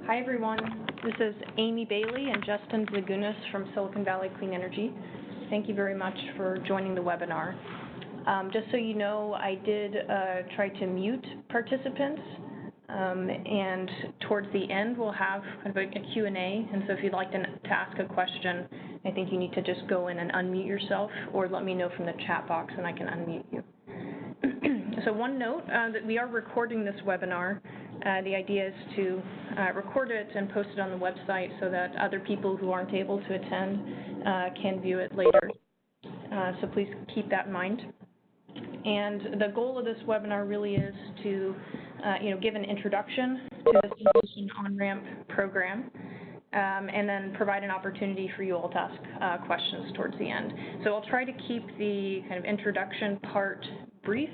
Hi, everyone. This is Amy Bailey and Justin Zagunas from Silicon Valley Clean Energy. Thank you very much for joining the webinar. Just so you know, I did try to mute participants, and towards the end, we'll have kind of a Q&A, and so if you'd like to ask a question, I think you need to just go in and unmute yourself, or let me know from the chat box and I can unmute you. So one note, that we are recording this webinar. The idea is to record it and post it on the website so that other people who aren't able to attend can view it later. So please keep that in mind. And the goal of this webinar really is to give an introduction to this Innovation Onramp program, and then provide an opportunity for you all to ask questions towards the end. So I'll try to keep the kind of introduction part brief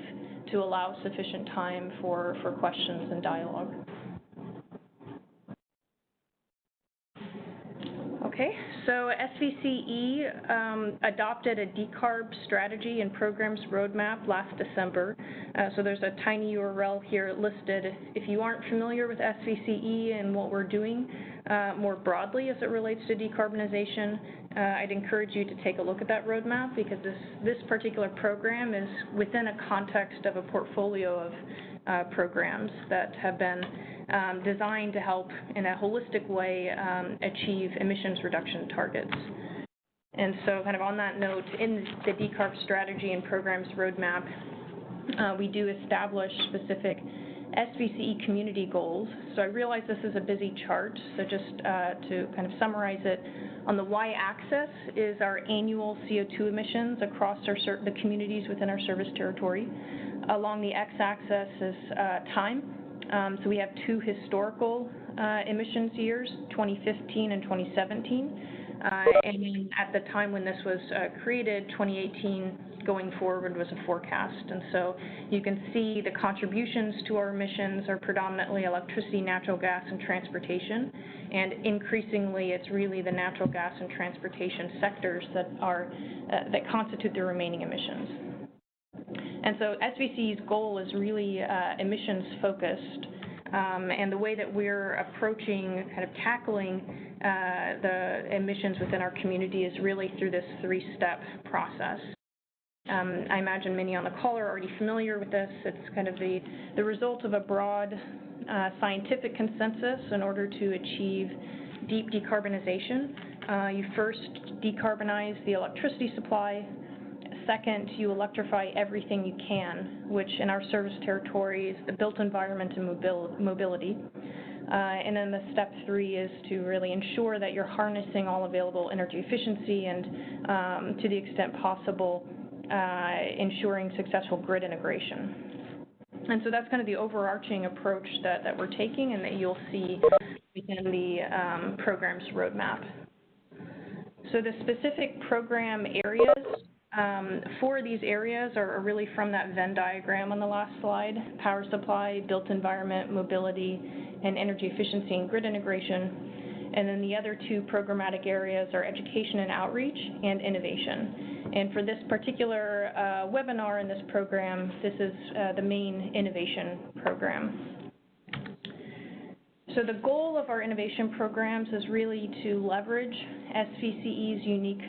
to allow sufficient time for questions and dialogue. Okay, so SVCE adopted a Decarb strategy and programs roadmap last December. So there's a tiny URL here listed. If you aren't familiar with SVCE and what we're doing more broadly as it relates to decarbonization, I'd encourage you to take a look at that roadmap, because this particular program is within a context of a portfolio of programs that have been designed to help in a holistic way achieve emissions reduction targets. And so kind of on that note, in the Decarb strategy and programs roadmap, we do establish specific SVCE community goals. So I realize this is a busy chart, so just to kind of summarize it, on the y-axis is our annual CO2 emissions across the communities within our service territory. Along the x-axis is time. So we have two historical emissions years, 2015 and 2017. And then at the time when this was created, 2018 going forward was a forecast. And so you can see the contributions to our emissions are predominantly electricity, natural gas, and transportation. And increasingly, it's really the natural gas and transportation sectors that constitute the remaining emissions. And so SVCE's goal is really emissions focused. And the way that we're approaching kind of tackling the emissions within our community is really through this three-step process. I imagine many on the call are already familiar with this. It's kind of the result of a broad scientific consensus in order to achieve deep decarbonization. You first decarbonize the electricity supply. Second, you electrify everything you can, which in our service territory is the built environment and mobility. And then the step 3 is to really ensure that you're harnessing all available energy efficiency and, to the extent possible, ensuring successful grid integration. And so that's kind of the overarching approach that we're taking and that you'll see within the program's roadmap. So the specific program areas, 4 of these areas are really from that Venn diagram on the last slide: power supply, built environment, mobility, and energy efficiency and grid integration. And then the other 2 programmatic areas are education and outreach and innovation. And for this particular webinar in this program, this is the main innovation program. So the goal of our innovation programs is really to leverage SVCE's unique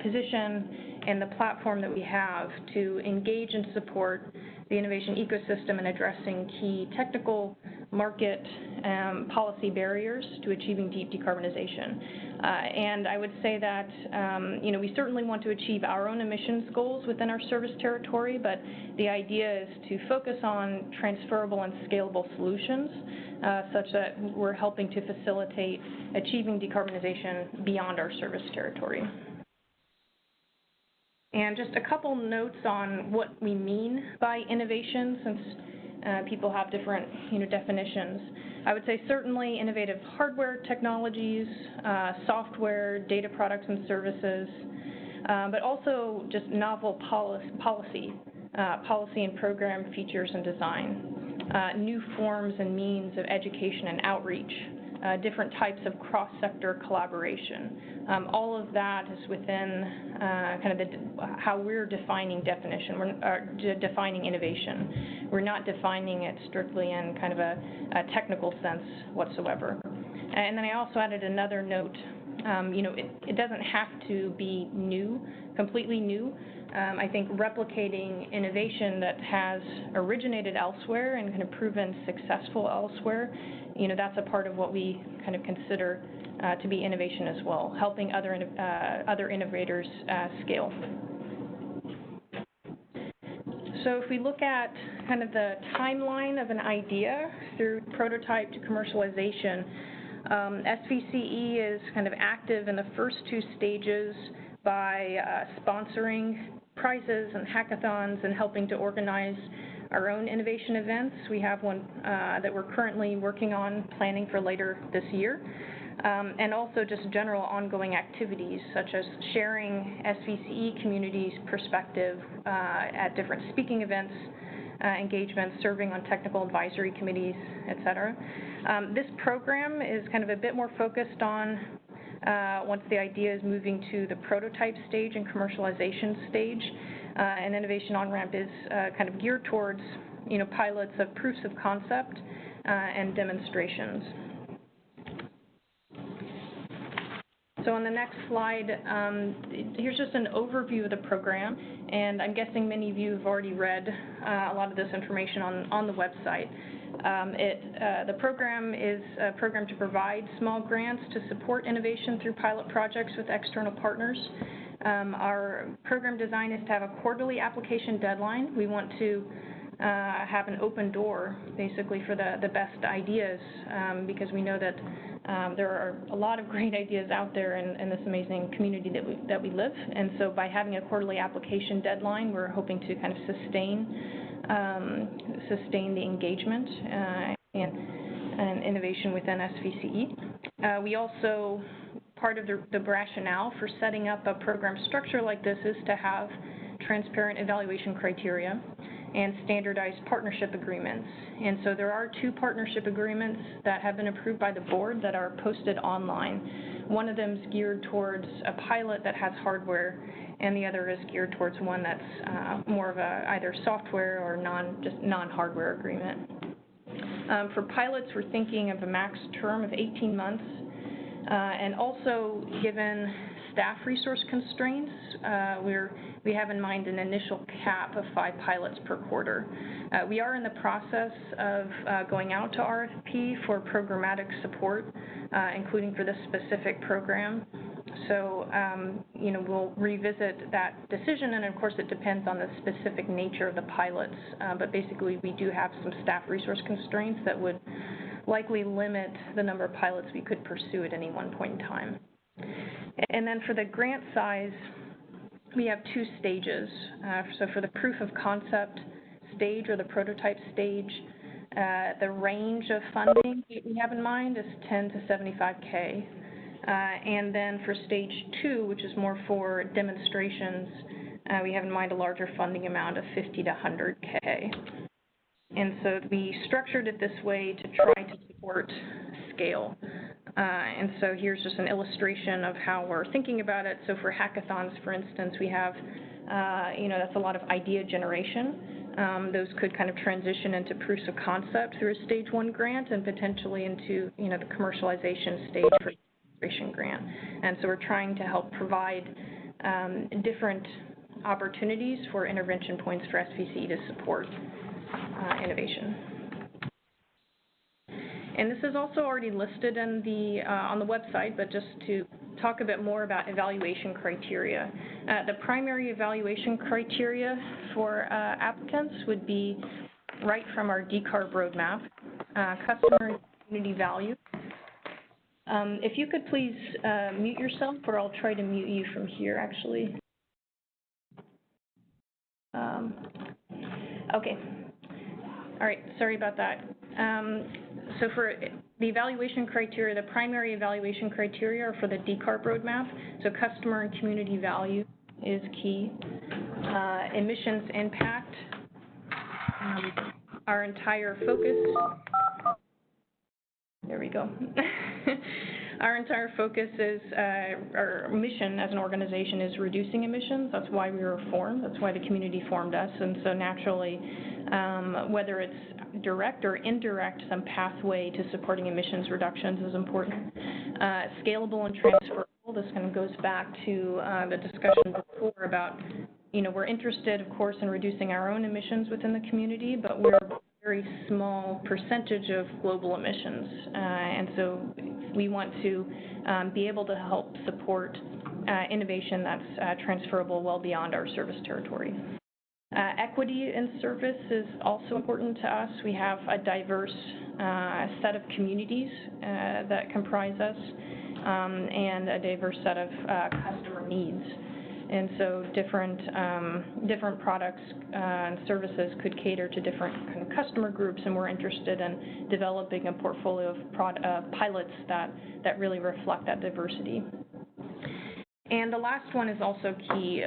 position and the platform that we have to engage and support the innovation ecosystem in addressing key technical, market, policy barriers to achieving deep decarbonization. And I would say that we certainly want to achieve our own emissions goals within our service territory, but the idea is to focus on transferable and scalable solutions such that we're helping to facilitate achieving decarbonization beyond our service territory. And just a couple notes on what we mean by innovation, since people have different definitions. I would say certainly innovative hardware technologies, software, data products and services, but also just novel policy and program features and design, new forms and means of education and outreach, different types of cross-sector collaboration. All of that is within kind of how we're defining defining innovation. We're not defining it strictly in kind of a technical sense whatsoever. And then I also added another note. It doesn't have to be new, completely new. I think replicating innovation that has originated elsewhere and kind of proven successful elsewhere, that's a part of what we kind of consider to be innovation as well, helping other innovators scale. So if we look at kind of the timeline of an idea through prototype to commercialization, SVCE is kind of active in the first two stages by sponsoring prizes and hackathons and helping to organize our own innovation events. We have one that we're currently working on, planning for later this year. And also just general ongoing activities such as sharing SVCE community's perspective at different speaking events, engagements, serving on technical advisory committees, et cetera. This program is kind of a bit more focused on once the idea is moving to the prototype stage and commercialization stage, and Innovation Onramp is kind of geared towards pilots of proofs of concept and demonstrations. So on the next slide, here's just an overview of the program, and I'm guessing many of you have already read a lot of this information on the website. The program is a program to provide small grants to support innovation through pilot projects with external partners. Our program design is to have a quarterly application deadline. We want to have an open door, basically, for the best ideas, because we know that there are a lot of great ideas out there in this amazing community that we live. And so by having a quarterly application deadline, we're hoping to kind of sustain the engagement and innovation within SVCE. We also, part of the rationale for setting up a program structure like this is to have transparent evaluation criteria and standardized partnership agreements. And so there are 2 partnership agreements that have been approved by the board that are posted online. One of them is geared towards a pilot that has hardware, and the other is geared towards one that's more of a either software or just non-hardware agreement. For pilots, we're thinking of a max term of 18 months, and also given staff resource constraints, we have in mind an initial cap of 5 pilots per quarter. We are in the process of going out to RFP for programmatic support, including for this specific program. So, we'll revisit that decision, and of course it depends on the specific nature of the pilots, but basically we do have some staff resource constraints that would likely limit the number of pilots we could pursue at any one point in time. And then for the grant size, we have 2 stages. So for the proof of concept stage or the prototype stage, the range of funding that we have in mind is $10,000 to $75,000. And then for stage 2, which is more for demonstrations, we have in mind a larger funding amount of $50,000 to $100,000. And so we structured it this way to try to support scale. And so here's just an illustration of how we're thinking about it. So for hackathons, for instance, we have, that's a lot of idea generation. Those could kind of transition into proofs of concept through a stage 1 grant and potentially into, the commercialization stage for demonstration grant. And so we're trying to help provide different opportunities for intervention points for SVCE to support innovation. And this is also already listed in on the website, but just to talk a bit more about evaluation criteria. The primary evaluation criteria for applicants would be right from our Decarb roadmap, customer and community value. If you could please mute yourself, or I'll try to mute you from here, actually. Okay. All right, sorry about that. So for the evaluation criteria, the primary evaluation criteria are for the Decarb roadmap. So customer and community value is key. Emissions impact, our entire focus. There we go. our entire focus is, our mission as an organization is reducing emissions. That's why we were formed. That's why the community formed us. And so naturally, whether it's direct or indirect, some pathway to supporting emissions reductions is important. Scalable and transferable. This kind of goes back to the discussion before about, we're interested, of course, in reducing our own emissions within the community, but we're a very small percentage of global emissions. And so we want to be able to help support innovation that's transferable well beyond our service territory. Equity in service is also important to us. We have a diverse set of communities that comprise us, and a diverse set of customer needs. And so different products and services could cater to different kind of customer groups, and we're interested in developing a portfolio of pilots that really reflect that diversity. And the last one is also key,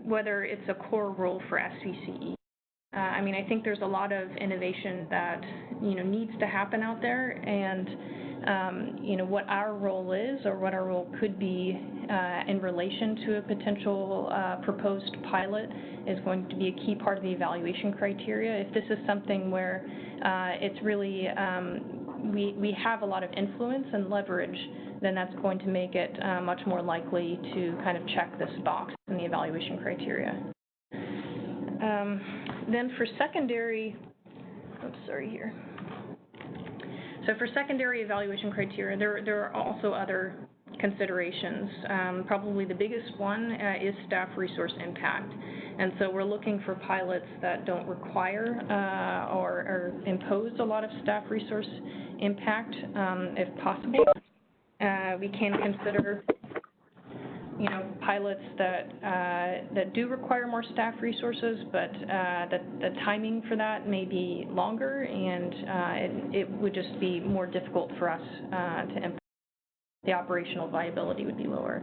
whether it's a core role for SVCE. I think there's a lot of innovation that needs to happen out there, and what our role is, or what our role could be in relation to a potential proposed pilot, is going to be a key part of the evaluation criteria. If this is something where it's really we have a lot of influence and leverage, then that's going to make it much more likely to kind of check this box in the evaluation criteria. Then for secondary, So for secondary evaluation criteria, there are also other considerations. Probably the biggest one is staff resource impact. And so we're looking for pilots that don't require or impose a lot of staff resource impact, if possible. We can consider pilots that do require more staff resources, but the timing for that may be longer, and it would just be more difficult for us to implement. The operational viability would be lower.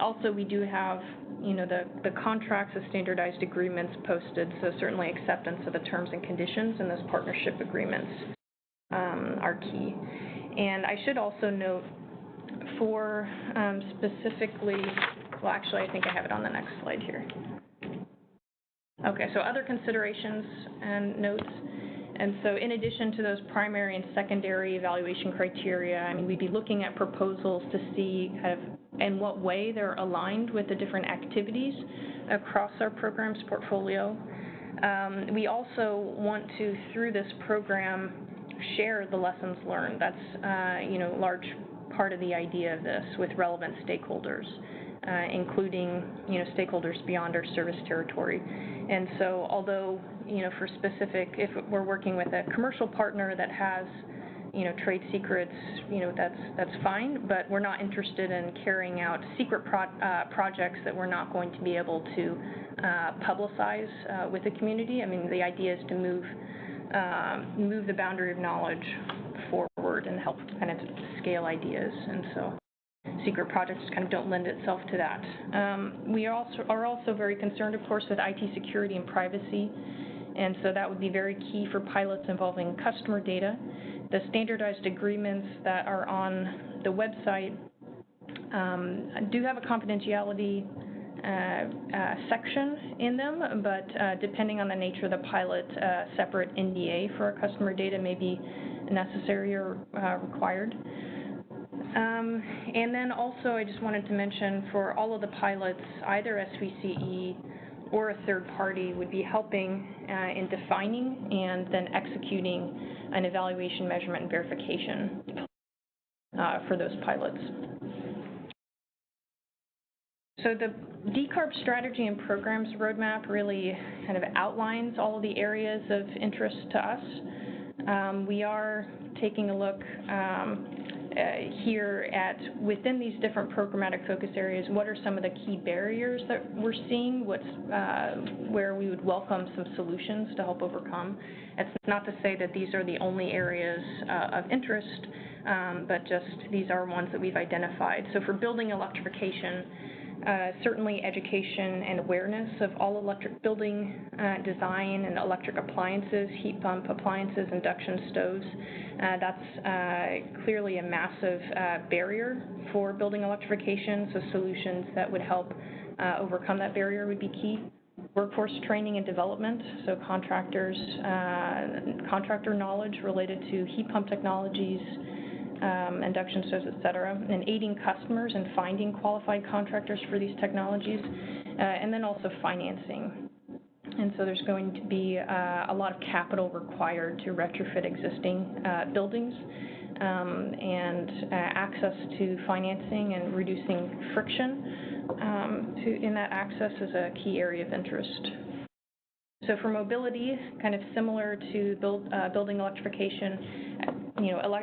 Also, we do have the contracts of standardized agreements posted, so certainly acceptance of the terms and conditions in those partnership agreements are key. And I should also note, for specifically, well, actually, I think I have it on the next slide here. Okay, so other considerations and notes. And so in addition to those primary and secondary evaluation criteria, we'd be looking at proposals to see kind of in what way they're aligned with the different activities across our program's portfolio. We also want to, through this program, share the lessons learned. That's a large part of the idea of this with relevant stakeholders, including stakeholders beyond our service territory. And so, although for specific, if we're working with a commercial partner that has trade secrets, that's fine, but we're not interested in carrying out secret projects that we're not going to be able to publicize with the community. The idea is to move the boundary of knowledge forward and help kind of scale ideas, and so secret projects kind of don't lend itself to that. We are also very concerned, of course, with IT security and privacy, and so that would be very key for pilots involving customer data. The standardized agreements that are on the website do have a confidentiality section in them, but depending on the nature of the pilot, a separate NDA for our customer data may be necessary or required. And then also I just wanted to mention, for all of the pilots, either SVCE or a third party would be helping in defining and then executing an evaluation, measurement, and verification for those pilots. So the Decarb strategy and programs roadmap really kind of outlines all of the areas of interest to us. We are taking a look here at, within these different programmatic focus areas, what are some of the key barriers that we're seeing, where we would welcome some solutions to help overcome. It's not to say that these are the only areas of interest, but just these are ones that we've identified. So for building electrification, certainly education and awareness of all electric building design and electric appliances, heat pump appliances, induction stoves. That's clearly a massive barrier for building electrification, so solutions that would help overcome that barrier would be key. Workforce training and development, so contractor knowledge related to heat pump technologies, induction stoves, et cetera, and aiding customers in finding qualified contractors for these technologies, and then also financing. And so there's going to be a lot of capital required to retrofit existing buildings, and access to financing and reducing friction in that access is a key area of interest. So for mobility, kind of similar to building electrification,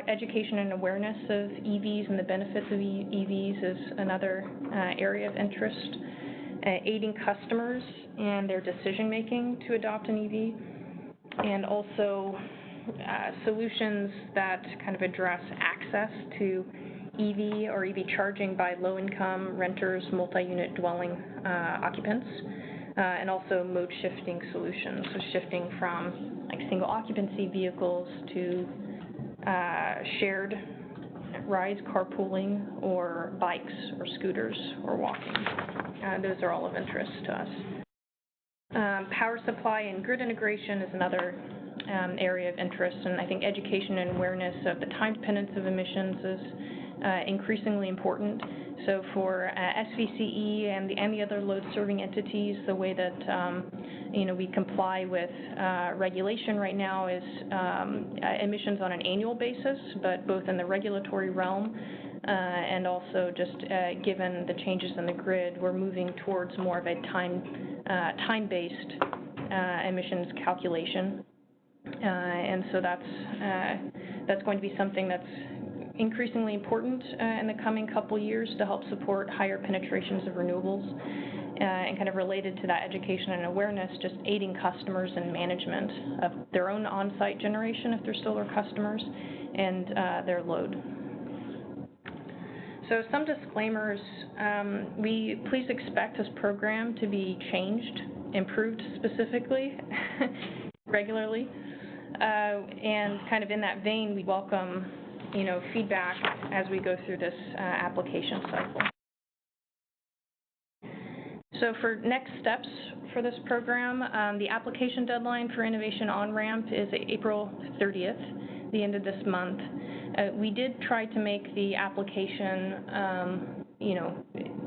education and awareness of EVs and the benefits of EVs is another area of interest. Aiding customers and their decision-making to adopt an EV, and also solutions that kind of address access to EV or EV charging by low-income renters, multi-unit dwelling occupants, and also mode shifting solutions, so shifting from like single occupancy vehicles to shared rides, carpooling, or bikes, or scooters, or walking. Those are all of interest to us. Power supply and grid integration is another area of interest, and I think education and awareness of the time dependence of emissions is increasingly important. So for SVCE and the other load-serving entities, the way that we comply with regulation right now is emissions on an annual basis, but both in the regulatory realm and also just given the changes in the grid, we're moving towards more of a time-based emissions calculation, and so that's going to be something that's increasingly important in the coming couple years to help support higher penetrations of renewables, and kind of related to that education and awareness, just aiding customers in management of their own on-site generation if they're solar customers, and their load. So some disclaimers, please expect this program to be changed, improved specifically, regularly, and kind of in that vein, we welcome feedback as we go through this application cycle. So for next steps for this program, the application deadline for Innovation Onramp is April 30th, the end of this month. We did try to make the application,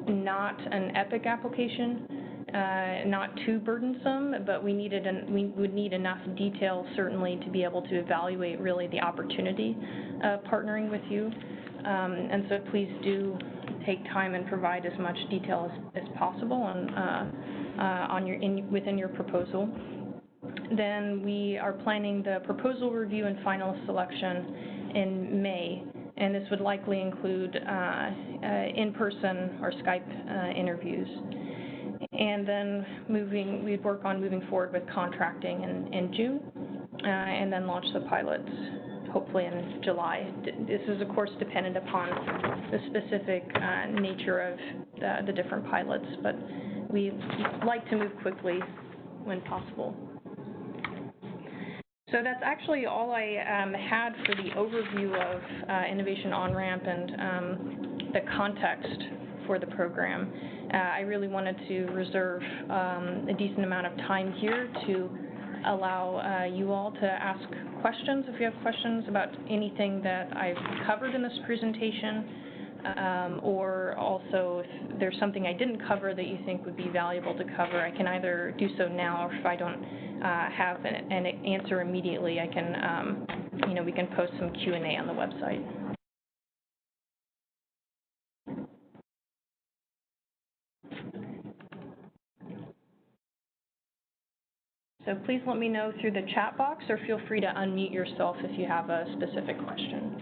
not an epic application, not too burdensome, but we would need enough detail certainly to be able to evaluate really the opportunity of partnering with you. And so please do take time and provide as much detail as possible within your proposal. Then we are planning the proposal review and final selection in May, and this would likely include in-person or Skype interviews. And then we'd work on moving forward with contracting in June, and then launch the pilots hopefully in July. This is, of course, dependent upon the specific nature of the different pilots, but we like to move quickly when possible. So that's actually all I had for the overview of Innovation Onramp and the context for the program. I really wanted to reserve a decent amount of time here to allow you all to ask questions if you have questions about anything that I've covered in this presentation, or also if there's something I didn't cover that you think would be valuable to cover. I can either do so now, or if I don't have an answer immediately, I can, we can post some Q&A on the website. So please let me know through the chat box, or feel free to unmute yourself if you have a specific question.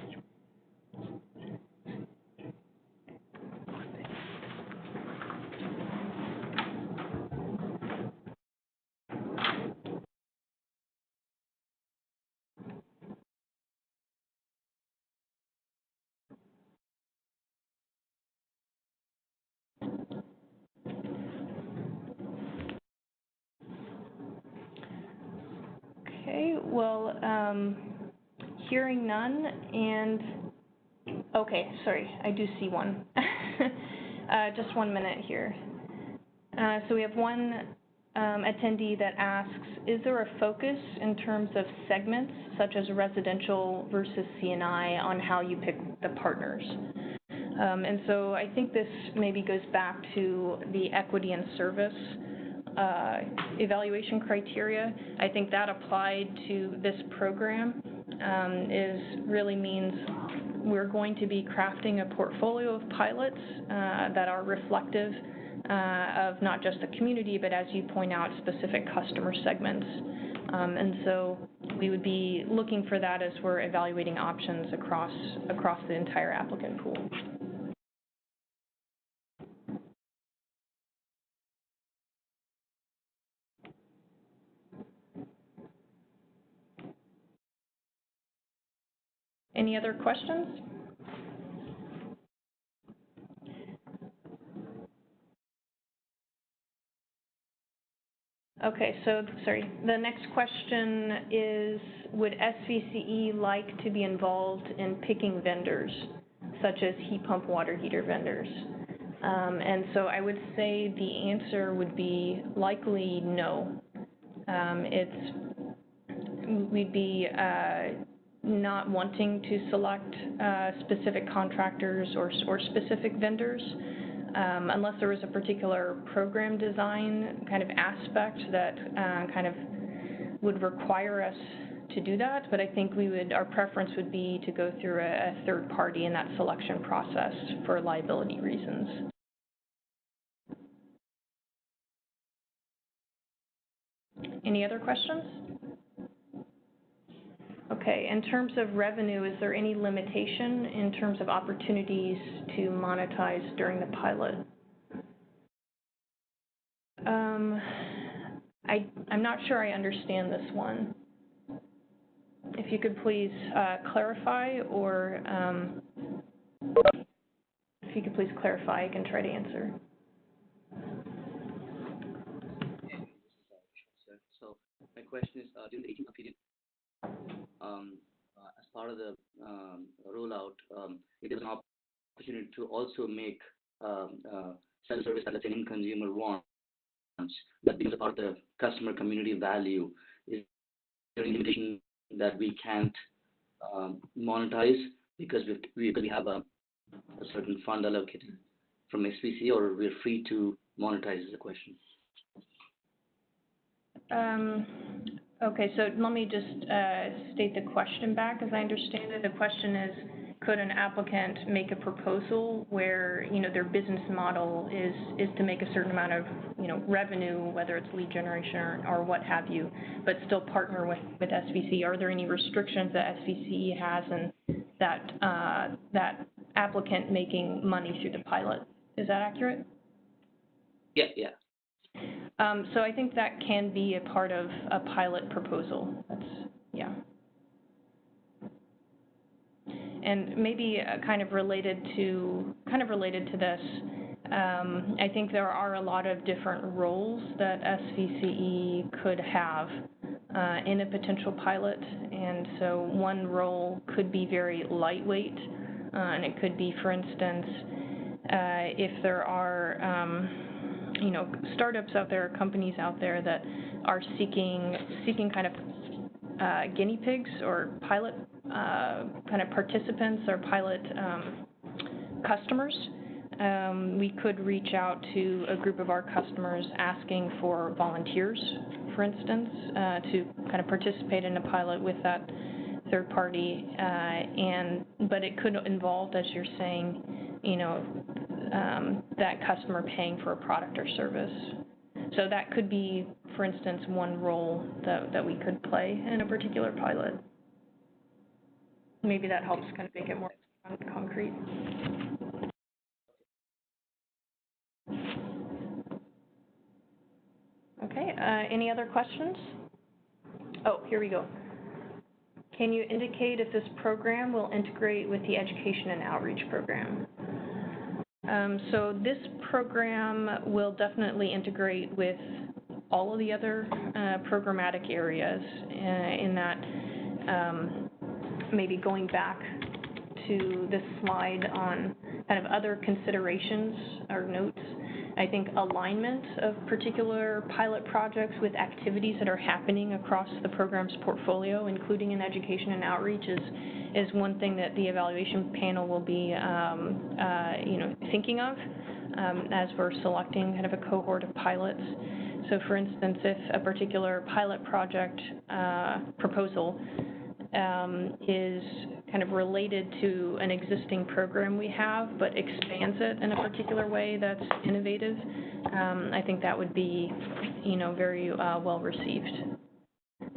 Okay, well, hearing none, and, okay, sorry, I do see one. Just 1 minute here. So we have one attendee that asks, is there a focus in terms of segments, such as residential versus C&I, on how you pick the partners? And so I think this maybe goes back to the equity and service evaluation criteria. I think that applied to this program really means we're going to be crafting a portfolio of pilots that are reflective of not just the community, but as you point out, specific customer segments. And so we would be looking for that as we're evaluating options across the entire applicant pool. Any other questions? Okay, so, sorry, the next question is, would SVCE like to be involved in picking vendors, such as heat pump water heater vendors? And so I would say the answer would be likely no. We'd be not wanting to select specific contractors or specific vendors, unless there was a particular program design kind of aspect that kind of would require us to do that. But I think our preference would be to go through a third party in that selection process for liability reasons. Any other questions? Okay, in terms of revenue, is there any limitation in terms of opportunities to monetize during the pilot? I'm not sure I understand this one. If you could please clarify, or if you could please clarify, I can try to answer. So my question is, during the 18-month period, as part of the rollout, it is an opportunity to also make self-service that, let's say, an end consumer wants, that becomes a part of the customer community value. Is there any limitation that we can't monetize because we have a certain fund allocated from SVC, or we're free to monetize, is the question? Okay, so let me just state the question back as I understand it. The question is, could an applicant make a proposal where, their business model is to make a certain amount of, revenue, whether it's lead generation or what have you, but still partner with SVC? Are there any restrictions that SVC has and that applicant making money through the pilot? Is that accurate? Yeah. So I think that can be a part of a pilot proposal. Yeah. And maybe kind of related to this, I think there are a lot of different roles that SVCE could have in a potential pilot, and so one role could be very lightweight, and it could be, for instance, if there are startups out there, companies out there that are seeking kind of guinea pigs or pilot kind of participants or pilot customers. We could reach out to a group of our customers asking for volunteers, for instance, to kind of participate in a pilot with that third party, but it could involve, as you're saying, that customer paying for a product or service. So that could be, for instance, one role that we could play in a particular pilot. Maybe that helps kind of make it more concrete. Okay, any other questions? Oh, here we go. Can you indicate if this program will integrate with the education and outreach program? So this program will definitely integrate with all of the other programmatic areas in that maybe going back to this slide on kind of other considerations or notes. I think alignment of particular pilot projects with activities that are happening across the program's portfolio, including in education and outreach, is one thing that the evaluation panel will be thinking of as we're selecting kind of a cohort of pilots. So for instance, if a particular pilot project proposal is kind of related to an existing program we have, but expands it in a particular way that's innovative, I think that would be, very well received.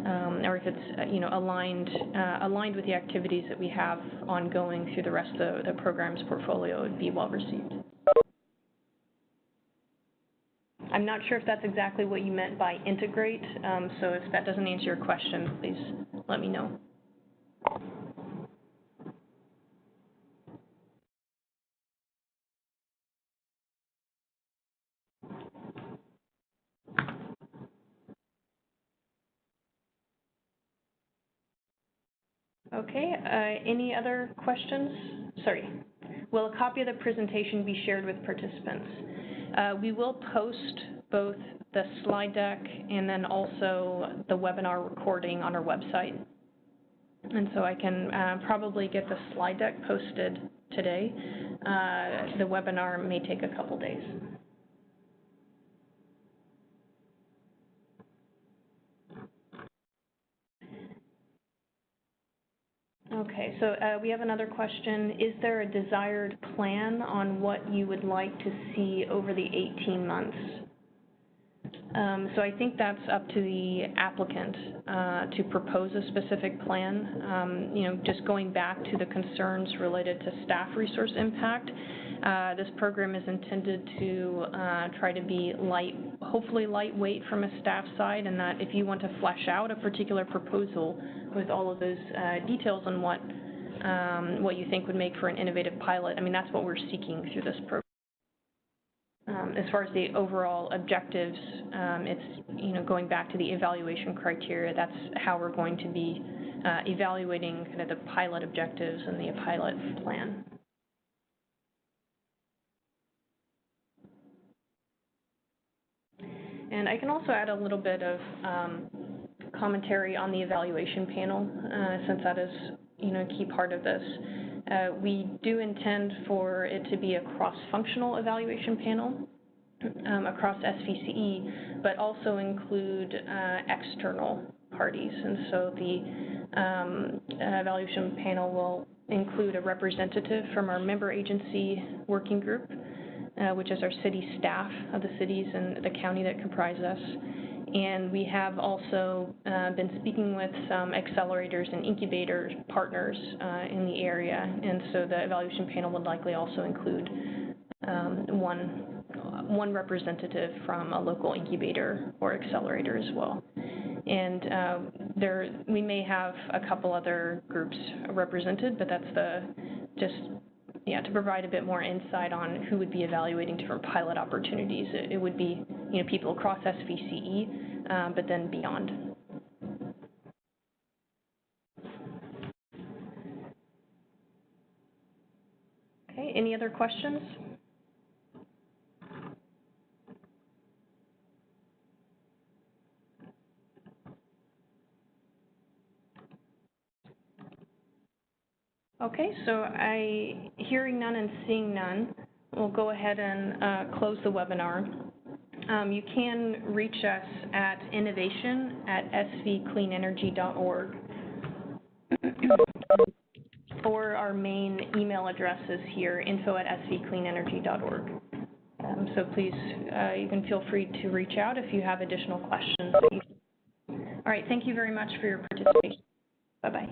Or if it's, aligned with the activities that we have ongoing through the rest of the program's portfolio, it would be well received. I'm not sure if that's exactly what you meant by integrate, so if that doesn't answer your question, please let me know. Okay, any other questions? Sorry. Will a copy of the presentation be shared with participants? We will post both the slide deck and then also the webinar recording on our website. And so I can probably get the slide deck posted today. The webinar may take a couple days. Okay, so we have another question. Is there a desired plan on what you would like to see over the 18 months? So I think that's up to the applicant to propose a specific plan. Just going back to the concerns related to staff resource impact, this program is intended to try to be hopefully lightweight from a staff side, and that if you want to flesh out a particular proposal with all of those details on what you think would make for an innovative pilot, I mean, that's what we're seeking through this program. As far as the overall objectives, it's going back to the evaluation criteria. That's how we're going to be evaluating kind of the pilot objectives and the pilot plan. And I can also add a little bit of commentary on the evaluation panel, since that is a key part of this. We do intend for it to be a cross-functional evaluation panel across SVCE, but also include external parties. And so the evaluation panel will include a representative from our member agency working group, which is our city staff of the cities and the county that comprise us. And we have also been speaking with some accelerators and incubator partners in the area. And so the evaluation panel would likely also include one representative from a local incubator or accelerator as well. And we may have a couple other groups represented, but that's to provide a bit more insight on who would be evaluating different pilot opportunities. It would be, people across SVCE, but then beyond. Okay, any other questions? Okay, so hearing none and seeing none, we'll go ahead and close the webinar. You can reach us at innovation@svcleanenergy.org, or our main email address is here, info@svcleanenergy.org. So please, you can feel free to reach out if you have additional questions. All right, thank you very much for your participation. Bye-bye.